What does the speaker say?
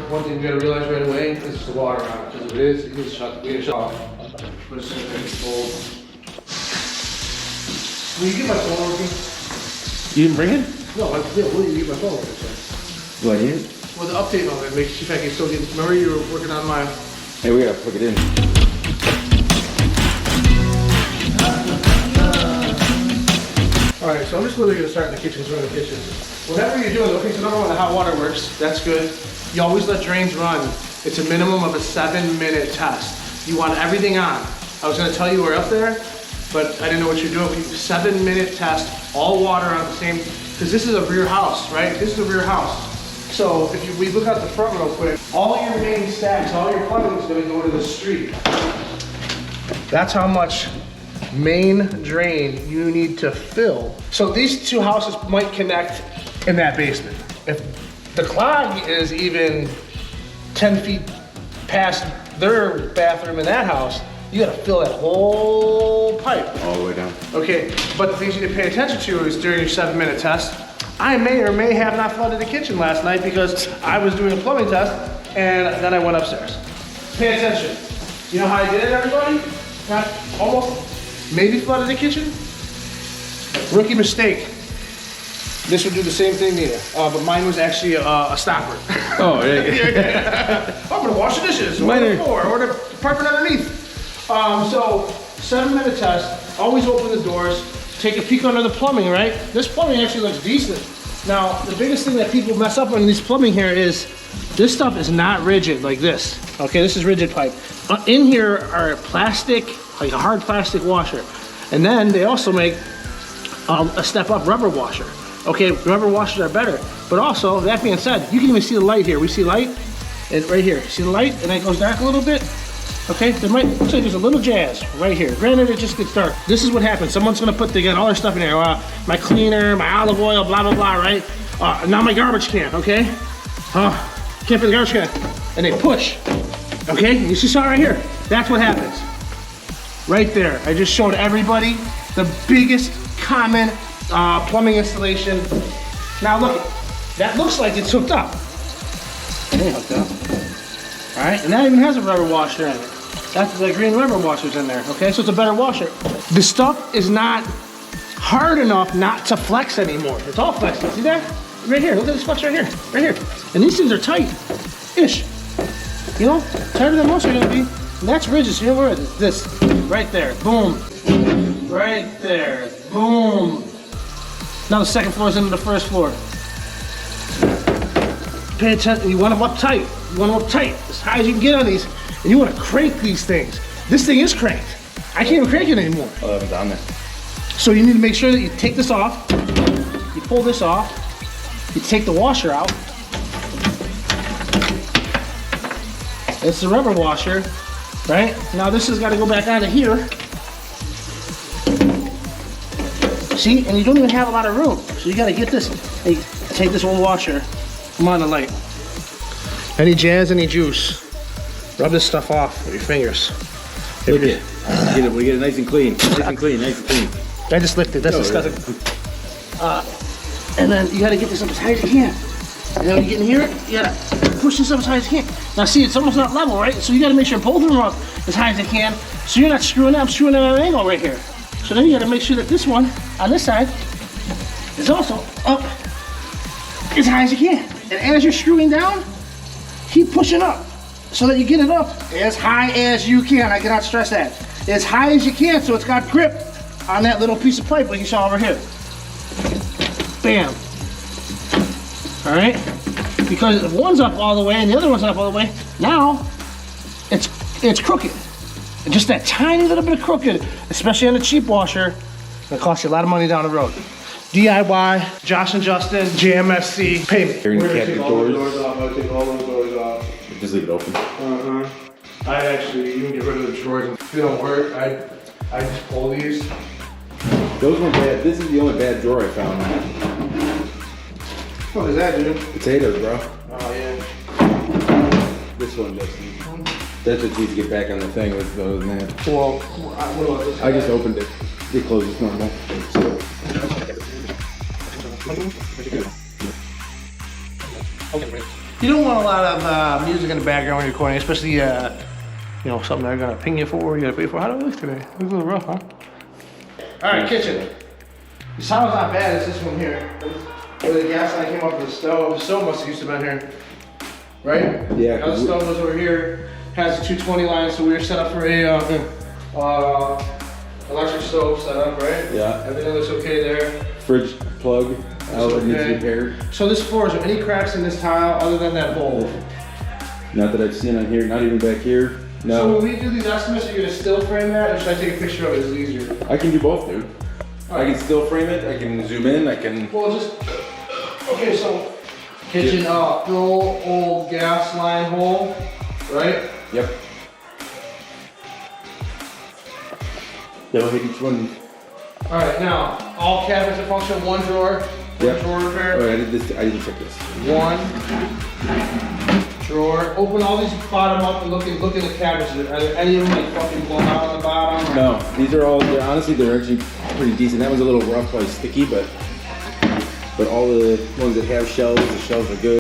one thing you gotta realize right away is the water on it. Because if it is, you can shut it off. But it's gonna be cold. Will you get my phone working? You didn't bring it? No, will you get my phone working? Do I need it? Well, the update on it, make sure if I can still get. Remember you were working on my. Hey, we gotta plug it in. Alright, so I'm just literally gonna start in the kitchen, run the kitchen. Whatever you're doing, okay, so number one, the hot water works. That's good. You always let drains run. It's a minimum of a 7-minute test. You want everything on. I was gonna tell you we're up there, but I didn't know what you're doing. 7-minute test, all water on the same, because this is a rear house, right? This is a rear house. So if we look out the front real quick, all your main stacks, all your plumbing is gonna go to the street. That's how much main drain you need to fill. So these two houses might connect in that basement. If the clog is even 10 feet past their bathroom in that house, you gotta fill that whole pipe. All the way down. Okay, but the things you need to pay attention to is during your 7-minute test, I may or may have not flooded the kitchen last night because I was doing a plumbing test and then I went upstairs. Pay attention. You know how I did it, everybody? Not almost, maybe flooded the kitchen? Rookie mistake. This would do the same thing here, but mine was actually a stopper. Oh, yeah. I'm gonna wash the dishes, or the floor, or the carpet underneath. So 7-minute test, always open the doors, take a peek under the plumbing, right? This plumbing actually looks decent. Now, the biggest thing that people mess up on this plumbing here is this stuff is not rigid like this. Okay, this is rigid pipe. In here are plastic, like a hard plastic washer. And then they also make a step up rubber washer. Okay, rubber washers are better. But also, that being said, you can even see the light here. We see light, and right here, see the light? And it goes dark a little bit. Okay, there might, looks like there's a little jazz right here. Granted, it just gets dark. This is what happens. Someone's gonna they got all their stuff in there. My cleaner, my olive oil, blah, blah, blah, right? Now my garbage can, okay? Can't fit the garbage can. And they push, okay? You see something right here? That's what happens. Right there. I just showed everybody the biggest common plumbing installation. Now look, that looks like it's hooked up. It ain't hooked up. All right, and that even has a rubber washer in it. That's the green rubber washer's in there, okay? So it's a better washer. The stuff is not hard enough not to flex anymore. It's all flexing, see that? Right here, look at this flex right here, right here. And these things are tight-ish. You know, tighter than most are gonna be. And that's rigid, so you know where it is? This, right there, boom. Right there, boom. Now the second floor is into the first floor. Pay attention, you want them up tight. You want them up tight, as high as you can get on these. And you want to crank these things. This thing is cranked. I can't even crank it anymore. I haven't done that. So you need to make sure that you take this off. You pull this off. You take the washer out. It's the rubber washer, right? Now this has got to go back out of here. See, and you don't even have a lot of room. So you got to get this, hey, take this old washer. Come on, the light. Any jazz, any juice. Rub this stuff off with your fingers. Look at it. We get it nice and clean. Nice and clean, nice and clean. I just licked it, that's disgusting. And then you gotta get this up as high as you can. And then when you get in here, you gotta push this up as high as you can. Now see, it's almost not level, right? So you gotta make sure both of them are up as high as they can. So you're not screwing them, I'm screwing them at an angle right here. So then you gotta make sure that this one, on this side, is also up as high as you can. And as you're screwing down, keep pushing up so that you get it up as high as you can. I cannot stress that. As high as you can so it's got grip on that little piece of pipe like you saw over here. Bam. All right? Because if one's up all the way and the other one's up all the way, now it's crooked. And just that tiny little bit of crooked, especially on a cheap washer, it's gonna cost you a lot of money down the road. DIY, Josh and Justin, JMSC, pay me. We're gonna take all the doors off. I'll take all those doors off. Just leave it open. I actually even get rid of the drawers. If they don't work, I just pull these. Those weren't bad. This is the only bad drawer I found. What is that, dude? Potatoes, bro. Oh yeah. This one does. That's what you need to get back on the thing with those, man. Well, what about this? I just opened it. It closes normal. Okay. You don't want a lot of music in the background when you're recording, especially, you know, something they're gonna ping you for, you gotta pay for. How do we look today? We look a little rough, huh? All right, kitchen. The sound's not bad, it's this one here. Where the gas line came off of the stove. The stove must have used to have been here, right? Yeah. Now the stove was over here, has a 220 line, so we were set up for a electric stove setup, right? Yeah. Everything looks okay there. Fridge plug, outlet needs okay. repair. So this floor, is there any cracks in this tile other than that hole? Not that I've seen on here, not even back here. So No. when we do these estimates, are you gonna still frame that, or should I take a picture of it? It's easier. I can do both, dude. I can still frame it, I can zoom in, I can... Well, just, okay, so kitchen, fill old gas line hole, right? Yep. That'll hit each one. All right, now, all cabinets that function, one drawer, Yep. drawer repair. Oh, I didn't check this. One drawer. Open all these bottom up and look at the cabinets. Are there any of them like fucking blown out on the bottom? Or? No, these are all, honestly, they're actually pretty decent. That one's a little rough, probably sticky, but all the ones that have shelves, the shelves are good.